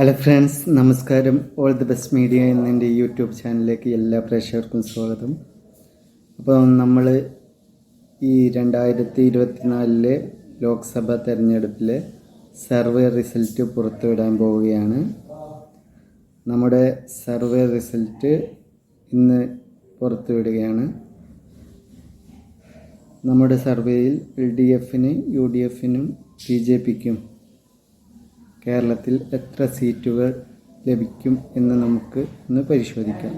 Hello friends, നമസ്കാരം. All the best media എന്നെൻ്റെ YouTube ചാനലിലേക്ക് എല്ലാ പ്രേക്ഷകർക്കും സ്വാഗതം. അപ്പോൾ നമ്മൾ ഈ 2024 ലോക്സഭാ തെരഞ്ഞെടുപ്പിലെ സർവേ റിസൾട്ട് പുറത്തുവിടാൻ പോവുകയാണ്. നമ്മുടെ സർവേ റിസൾട്ട് ഇന്ന് പുറത്തുവിടുകയാണ്. നമ്മുടെ സർവേയിൽ LDFന്, UDFനും BJPക്കും കേരളത്തിൽ എത്ര സീറ്റുകൾ ലഭിക്കും എന്ന് നമുക്ക് ഒന്ന് പരിശോധിക്കാം.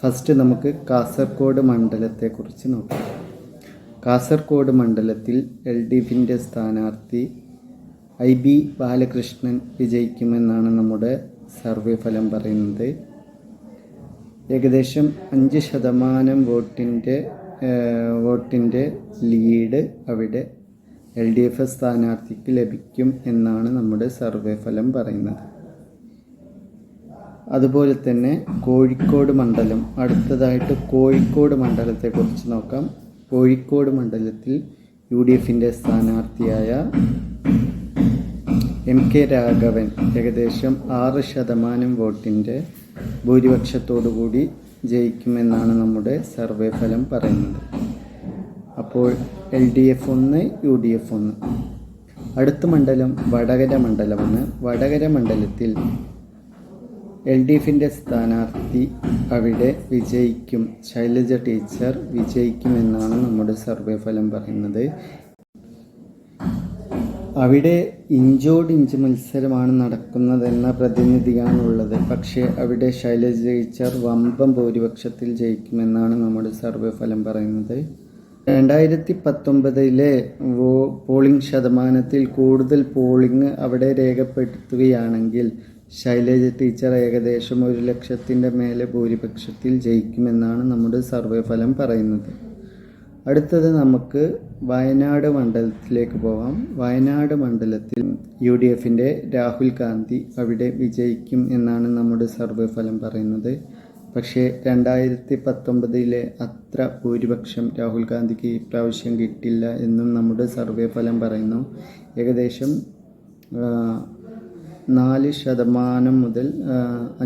ഫസ്റ്റ് നമുക്ക് കാസർഗോഡ് മണ്ഡലത്തെക്കുറിച്ച് നോക്കാം. കാസർഗോഡ് മണ്ഡലത്തിൽ LDFിൻ്റെ സ്ഥാനാർത്ഥി IB ബാലകൃഷ്ണൻ വിജയിക്കുമെന്നാണ് നമ്മുടെ സർവേ ഫലം പറയുന്നത്. ഏകദേശം 5% വോട്ടിൻ്റെ ലീഡ് അവിടെ LDF സ്ഥാനാർത്ഥിക്ക് ലഭിക്കും എന്നാണ് നമ്മുടെ സർവേ ഫലം പറയുന്നത്. അതുപോലെ തന്നെ കോഴിക്കോട് മണ്ഡലം, അടുത്തതായിട്ട് കോഴിക്കോട് മണ്ഡലത്തെക്കുറിച്ച് നോക്കാം. കോഴിക്കോട് മണ്ഡലത്തിൽ UDFിൻ്റെ സ്ഥാനാർത്ഥിയായ MK രാഘവൻ ഏകദേശം 6% വോട്ടിൻ്റെ ഭൂരിപക്ഷത്തോടുകൂടി ജയിക്കുമെന്നാണ് നമ്മുടെ സർവേ ഫലം പറയുന്നത്. അപ്പോൾ LDF 1, UDF 1. അടുത്ത മണ്ഡലം വടകര മണ്ഡലമാണ്. വടകര മണ്ഡലത്തിൽ LDFിൻ്റെ സ്ഥാനാർത്ഥി അവിടെ വിജയിക്കും, ശൈലജ ടീച്ചർ വിജയിക്കുമെന്നാണ് നമ്മുടെ സർവേ ഫലം പറയുന്നത്. അവിടെ ഇഞ്ചോടിഞ്ച് മത്സരമാണ് നടക്കുന്നതെന്ന പ്രതിനിധിയാണുള്ളത്. പക്ഷേ അവിടെ ശൈലജ ടീച്ചർ വമ്പൻ ഭൂരിപക്ഷത്തിൽ ജയിക്കുമെന്നാണ് നമ്മുടെ സർവേ ഫലം പറയുന്നത്. 2019 പോളിംഗ് ശതമാനത്തിൽ കൂടുതൽ പോളിംഗ് അവിടെ രേഖപ്പെടുത്തുകയാണെങ്കിൽ ശൈലജ ടീച്ചർ ഏകദേശം 1,00,000 മേലെ ഭൂരിപക്ഷത്തിൽ ജയിക്കുമെന്നാണ് നമ്മുടെ സർവേ ഫലം പറയുന്നത്. അടുത്തത് നമുക്ക് വയനാട് മണ്ഡലത്തിലേക്ക് പോകാം. വയനാട് മണ്ഡലത്തിൽ UDFിൻ്റെ രാഹുൽ ഗാന്ധി അവിടെ വിജയിക്കും എന്നാണ് നമ്മുടെ സർവേ ഫലം പറയുന്നത്. പക്ഷേ 2019 അത്ര ഭൂരിപക്ഷം രാഹുൽ ഗാന്ധിക്ക് ഇപ്രാവശ്യം കിട്ടില്ല എന്നും നമ്മുടെ സർവേ ഫലം പറയുന്നു. ഏകദേശം 4% മുതൽ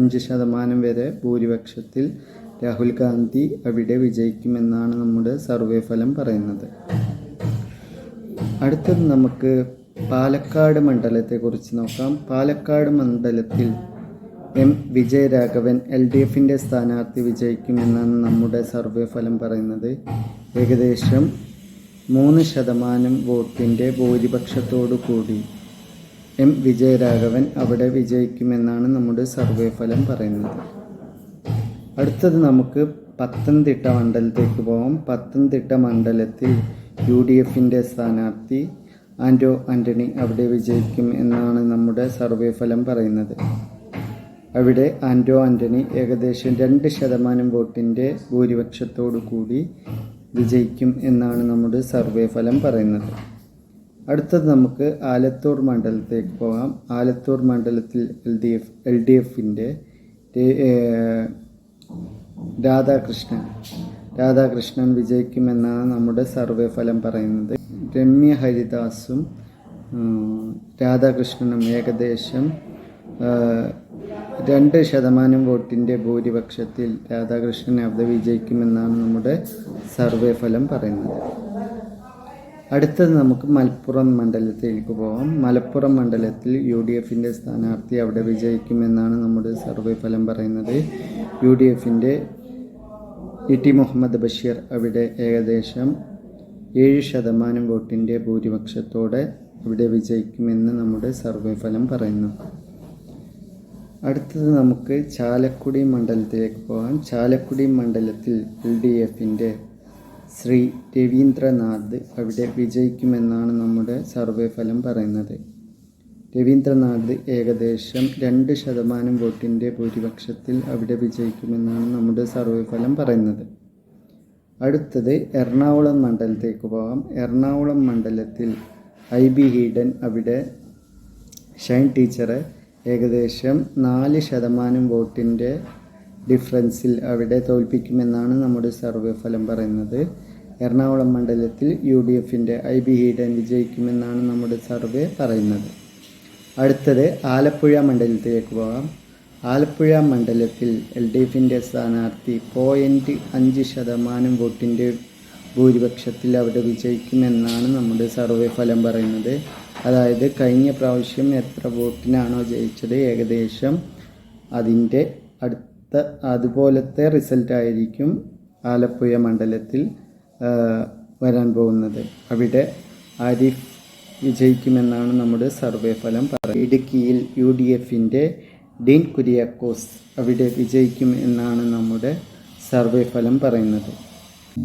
5% വരെ ഭൂരിപക്ഷത്തിൽ രാഹുൽ ഗാന്ധി അവിടെ വിജയിക്കുമെന്നാണ് നമ്മുടെ സർവേ ഫലം പറയുന്നത്. അടുത്തത് നമുക്ക് പാലക്കാട് മണ്ഡലത്തെക്കുറിച്ച് നോക്കാം. പാലക്കാട് മണ്ഡലത്തിൽ വിജയരാഘവൻ LDFിൻ്റെ സ്ഥാനാർത്ഥി വിജയിക്കുമെന്നാണ് നമ്മുടെ സർവേ ഫലം പറയുന്നത്. ഏകദേശം 3% വോട്ടിൻ്റെ ഭൂരിപക്ഷത്തോടു കൂടി വിജയരാഘവൻ അവിടെ വിജയിക്കുമെന്നാണ് നമ്മുടെ സർവേ ഫലം പറയുന്നത്. അടുത്തത് നമുക്ക് പത്തനംതിട്ട മണ്ഡലത്തേക്ക് പോകാം. പത്തനംതിട്ട മണ്ഡലത്തിൽ UDFിൻ്റെ സ്ഥാനാർത്ഥി ആൻറ്റോ ആൻ്റണി അവിടെ വിജയിക്കും എന്നാണ് നമ്മുടെ സർവേ ഫലം പറയുന്നത്. അവിടെ ആൻറ്റോ ആൻ്റണി ഏകദേശം 2% വോട്ടിൻ്റെ ഭൂരിപക്ഷത്തോടു കൂടി വിജയിക്കും എന്നാണ് നമ്മുടെ സർവേ ഫലം പറയുന്നത്. അടുത്തത് നമുക്ക് ആലത്തൂർ മണ്ഡലത്തേക്ക് പോകാം. ആലത്തൂർ മണ്ഡലത്തിൽ LDFിൻ്റെ രാധാകൃഷ്ണൻ വിജയിക്കുമെന്നാണ് നമ്മുടെ സർവേ ഫലം പറയുന്നത്. രമ്യ ഹരിദാസും രാധാകൃഷ്ണനും ഏകദേശം 2% വോട്ടിൻ്റെ ഭൂരിപക്ഷത്തിൽ രാധാകൃഷ്ണൻ അവിടെ വിജയിക്കുമെന്നാണ് നമ്മുടെ സർവേ ഫലം പറയുന്നത്. അടുത്തത് നമുക്ക് മലപ്പുറം മണ്ഡലത്തിലേക്ക് പോകാം. മലപ്പുറം മണ്ഡലത്തിൽ UDFിൻ്റെ സ്ഥാനാർത്ഥി അവിടെ വിജയിക്കുമെന്നാണ് നമ്മുടെ സർവേ ഫലം പറയുന്നത്. UDFിൻ്റെ ET മുഹമ്മദ് ബഷീർ അവിടെ ഏകദേശം 7% വോട്ടിൻ്റെ ഭൂരിപക്ഷത്തോടെ അവിടെ വിജയിക്കുമെന്ന് നമ്മുടെ സർവേ ഫലം പറയുന്നു. അടുത്തത് നമുക്ക് ചാലക്കുടി മണ്ഡലത്തിലേക്ക് പോകാം. ചാലക്കുടി മണ്ഡലത്തിൽ LDFിൻ്റെ ശ്രീ രവീന്ദ്രനാഥ് അവിടെ വിജയിക്കുമെന്നാണ് നമ്മുടെ സർവേ ഫലം പറയുന്നത്. രവീന്ദ്രനാഥ് ഏകദേശം 2% വോട്ടിൻ്റെ ഭൂരിപക്ഷത്തിൽ അവിടെ വിജയിക്കുമെന്നാണ് നമ്മുടെ സർവേ ഫലം പറയുന്നത്. അടുത്തത് എറണാകുളം മണ്ഡലത്തേക്ക് പോകാം. എറണാകുളം മണ്ഡലത്തിൽ IB ഈഡൻ അവിടെ ഷൈൻ ടീച്ചറെ ഏകദേശം 4% വോട്ടിൻ്റെ ഡിഫറൻസിൽ അവിടെ തോൽപ്പിക്കുമെന്നാണ് നമ്മുടെ സർവേ ഫലം പറയുന്നത്. എറണാകുളം മണ്ഡലത്തിൽ UDFിൻ്റെ IB ഈഡൻ വിജയിക്കുമെന്നാണ് നമ്മുടെ സർവേ പറയുന്നത്. അടുത്തത് ആലപ്പുഴ മണ്ഡലത്തിലേക്ക് പോകാം. ആലപ്പുഴ മണ്ഡലത്തിൽ LDFിൻ്റെ സ്ഥാനാർത്ഥി 0.5% വോട്ടിൻ്റെ ഭൂരിപക്ഷത്തിൽ അവിടെ വിജയിക്കുമെന്നാണ് നമ്മുടെ സർവേ ഫലം പറയുന്നത്. അതായത് കഴിഞ്ഞ പ്രാവശ്യം എത്ര വോട്ടിനാണോ ജയിച്ചത് ഏകദേശം അതിൻ്റെ അതുപോലത്തെ റിസൾട്ടായിരിക്കും ആലപ്പുഴ മണ്ഡലത്തിൽ വരാൻ പോകുന്നത്. അവിടെ ആരിഫ് വിജയിക്കുമെന്നാണ് നമ്മുടെ സർവേ ഫലം പറയുന്നത്. ഇടുക്കിയിൽ UDFിൻ്റെ ഡീൻ കുര്യാക്കോസ് അവിടെ വിജയിക്കും എന്നാണ് നമ്മുടെ സർവേ ഫലം പറയുന്നത്.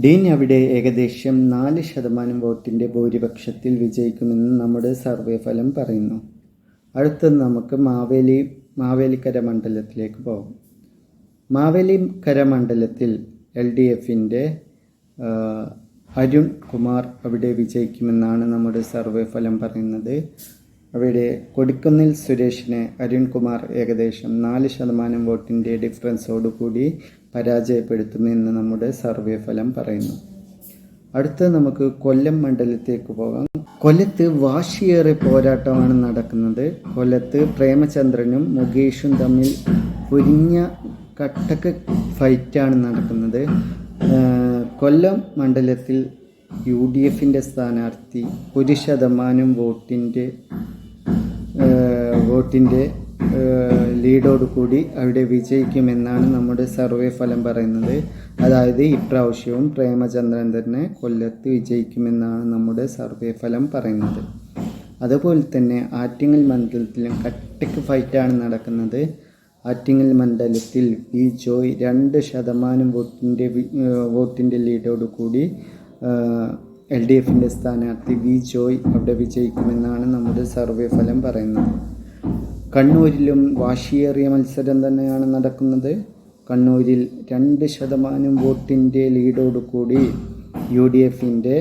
ഡീൻ അവിടെ ഏകദേശം 4% വോട്ടിൻ്റെ ഭൂരിപക്ഷത്തിൽ വിജയിക്കുമെന്ന് നമ്മുടെ സർവേ ഫലം പറയുന്നു. അടുത്തത് നമുക്ക് മാവേലിക്കര മണ്ഡലത്തിലേക്ക് പോകും. മാവേലിക്കര മണ്ഡലത്തിൽ LDFിൻ്റെ അരുൺ കുമാർ അവിടെ വിജയിക്കുമെന്നാണ് നമ്മുടെ സർവേ ഫലം പറയുന്നത്. അവിടെ കൊടിക്കുന്നിൽ സുരേഷിനെ അരുൺ കുമാർ ഏകദേശം 4% വോട്ടിൻ്റെ ഡിഫറൻസോടുകൂടി പരാജയപ്പെടുത്തുമെന്ന് നമ്മുടെ സർവേ ഫലം പറയുന്നു. അടുത്ത നമുക്ക് കൊല്ലം മണ്ഡലത്തിലേക്ക് പോകാം. കൊല്ലത്ത് വാശിയേറെ പോരാട്ടമാണ് നടക്കുന്നത്. കൊല്ലത്ത് പ്രേമചന്ദ്രനും മുകേഷും തമ്മിൽ പൊരിഞ്ഞ കട്ടക്ക് ഫൈറ്റാണ് നടക്കുന്നത്. കൊല്ലം മണ്ഡലത്തിൽ UDFിൻ്റെ സ്ഥാനാർത്ഥി 1% വോട്ടിൻ്റെ ലീഡോടുകൂടി അവിടെ വിജയിക്കുമെന്നാണ് നമ്മുടെ സർവേ ഫലം പറയുന്നത്. അതായത് ഇപ്രാവശ്യവും പ്രേമചന്ദ്രൻ തന്നെ കൊല്ലത്ത് വിജയിക്കുമെന്നാണ് നമ്മുടെ സർവേ ഫലം പറയുന്നത്. അതുപോലെ തന്നെ ആറ്റിങ്ങൽ മണ്ഡലത്തിലും കട്ടക്ക് ഫൈറ്റാണ് നടക്കുന്നത്. ആറ്റിങ്ങൽ മണ്ഡലത്തിൽ ജോയ് 2% വോട്ടിൻ്റെ ലീഡോടുകൂടി LDFിൻ്റെ സ്ഥാനാർത്ഥി ജോയ് അവിടെ വിജയിക്കുമെന്നാണ് നമ്മുടെ സർവേ ഫലം പറയുന്നത്. കണ്ണൂരിലും വാശിയേറിയ മത്സരം തന്നെയാണ് നടക്കുന്നത്. കണ്ണൂരിൽ 2% വോട്ടിൻ്റെ ലീഡോടുകൂടി UDFിൻ്റെ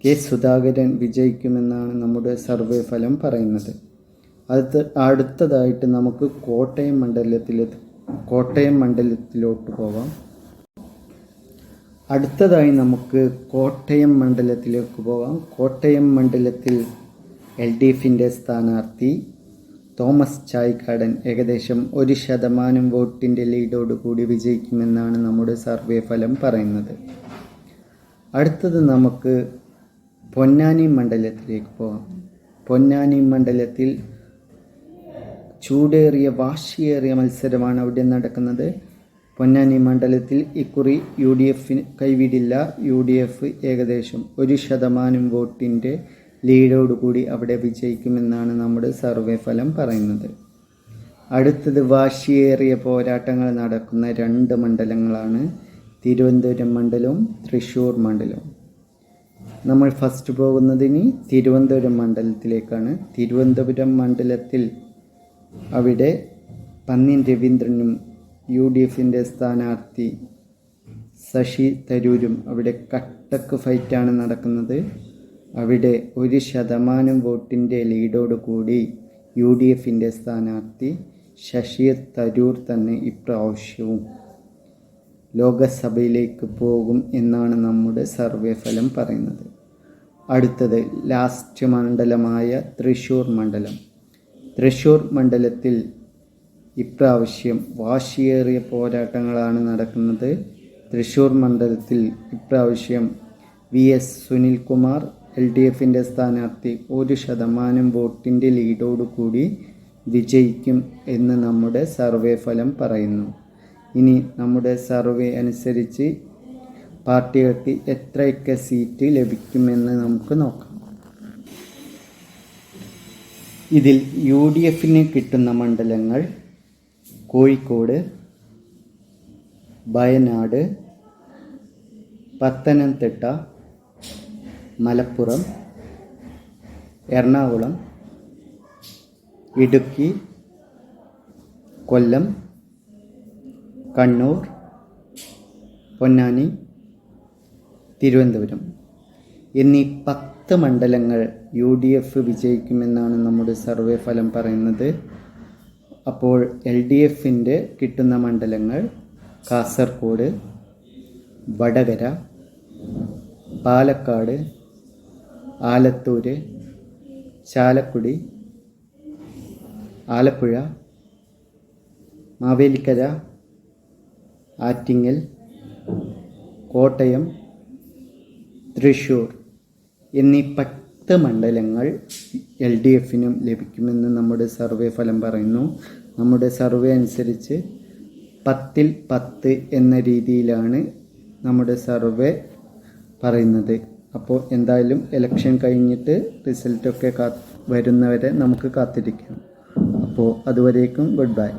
കെ സുധാകരൻ വിജയിക്കുമെന്നാണ് നമ്മുടെ സർവേ ഫലം പറയുന്നത്. അടുത്തതായിട്ട് നമുക്ക് കോട്ടയം മണ്ഡലത്തിലോട്ട് പോകാം. അടുത്തതായി നമുക്ക് കോട്ടയം മണ്ഡലത്തിലേക്ക് പോകാം. കോട്ടയം മണ്ഡലത്തിൽ LDFിൻ്റെ സ്ഥാനാർത്ഥി തോമസ് ചാഴിക്കാടൻ ഏകദേശം 1% വോട്ടിൻ്റെ ലീഡോടുകൂടി വിജയിക്കുമെന്നാണ് നമ്മുടെ സർവേ ഫലം പറയുന്നത്. അടുത്തത് നമുക്ക് പൊന്നാനി മണ്ഡലത്തിലേക്ക് പോകാം. പൊന്നാനി മണ്ഡലത്തിൽ ചൂടേറിയ വാശിയേറിയ മത്സരമാണ് അവിടെ നടക്കുന്നത്. പൊന്നാനി മണ്ഡലത്തിൽ ഇക്കുറി UDF കൈവിടില്ല. UDF ഏകദേശം 1% വോട്ടിൻ്റെ ലീഡോടുകൂടി അവിടെ വിജയിക്കുമെന്നാണ് നമ്മുടെ സർവേ ഫലം പറയുന്നത്. അടുത്തത് വാശിയേറിയ പോരാട്ടങ്ങൾ നടക്കുന്ന 2 മണ്ഡലങ്ങളാണ് തിരുവനന്തപുരം മണ്ഡലവും തൃശ്ശൂർ മണ്ഡലവും. നമ്മൾ ഫസ്റ്റ് പോകുന്നതിന് തിരുവനന്തപുരം മണ്ഡലത്തിലേക്കാണ്. തിരുവനന്തപുരം മണ്ഡലത്തിൽ അവിടെ പന്നിൻ രവീന്ദ്രനും UDFിൻ്റെ സ്ഥാനാർത്ഥി ശശി തരൂരും അവിടെ കട്ടക്ക് ഫൈറ്റാണ് നടക്കുന്നത്. അവിടെ 1% വോട്ടിൻ്റെ ലീഡോടുകൂടി UDFിൻ്റെ സ്ഥാനാർത്ഥി ശശി തരൂർ തന്നെ ഇപ്രാവശ്യവും ലോകസഭയിലേക്ക് പോകും എന്നാണ് നമ്മുടെ സർവേ ഫലം പറയുന്നത്. അടുത്തത് ലാസ്റ്റ് മണ്ഡലമായ തൃശ്ശൂർ മണ്ഡലം. തൃശ്ശൂർ മണ്ഡലത്തിൽ ഇപ്രാവശ്യം വാശിയേറിയ പോരാട്ടങ്ങളാണ് നടക്കുന്നത്. തൃശ്ശൂർ മണ്ഡലത്തിൽ ഇപ്രാവശ്യം VS സുനിൽകുമാർ LDFിൻ്റെ സ്ഥാനാർത്ഥി 1% വോട്ടിൻ്റെ ലീഡോടുകൂടി വിജയിക്കും എന്ന് നമ്മുടെ സർവേ ഫലം പറയുന്നു. ഇനി നമ്മുടെ സർവേ അനുസരിച്ച് പാർട്ടികൾക്ക് എത്രയൊക്കെ സീറ്റ് ലഭിക്കുമെന്ന് നമുക്ക് നോക്കാം. ഇതിൽ UDFിന് കിട്ടുന്ന മണ്ഡലങ്ങൾ കോഴിക്കോട്, വയനാട്, പത്തനംതിട്ട, മലപ്പുറം, എറണാകുളം, ഇടുക്കി, കൊല്ലം, കണ്ണൂർ, പൊന്നാനി, തിരുവനന്തപുരം എന്നീ 10 മണ്ഡലങ്ങൾ UDF വിജയിക്കുമെന്നാണ് നമ്മുടെ സർവേ ഫലം പറയുന്നത്. അപ്പോൾ LDFിൻ്റെ കിട്ടുന്ന മണ്ഡലങ്ങൾ കാസർഗോഡ്, വടകര, പാലക്കാട്, ആലത്തൂർ, ചാലക്കുടി, ആലപ്പുഴ, മാവേലിക്കര, ആറ്റിങ്ങൽ, കോട്ടയം, തൃശ്ശൂർ എന്നീ 10 മണ്ഡലങ്ങൾ LDFിനും ലഭിക്കുമെന്ന് നമ്മുടെ സർവേ ഫലം പറയുന്നു. നമ്മുടെ സർവേ അനുസരിച്ച് 10-ൽ 10 എന്ന രീതിയിലാണ് നമ്മുടെ സർവേ പറയുന്നത്. അപ്പോൾ എന്തായാലും ഇലക്ഷൻ കഴിഞ്ഞിട്ട് റിസൾട്ടൊക്കെ വരുന്നവരെ നമുക്ക് കാത്തിരിക്കാം. അപ്പോൾ അതുവരേക്കും ഗുഡ് ബൈ.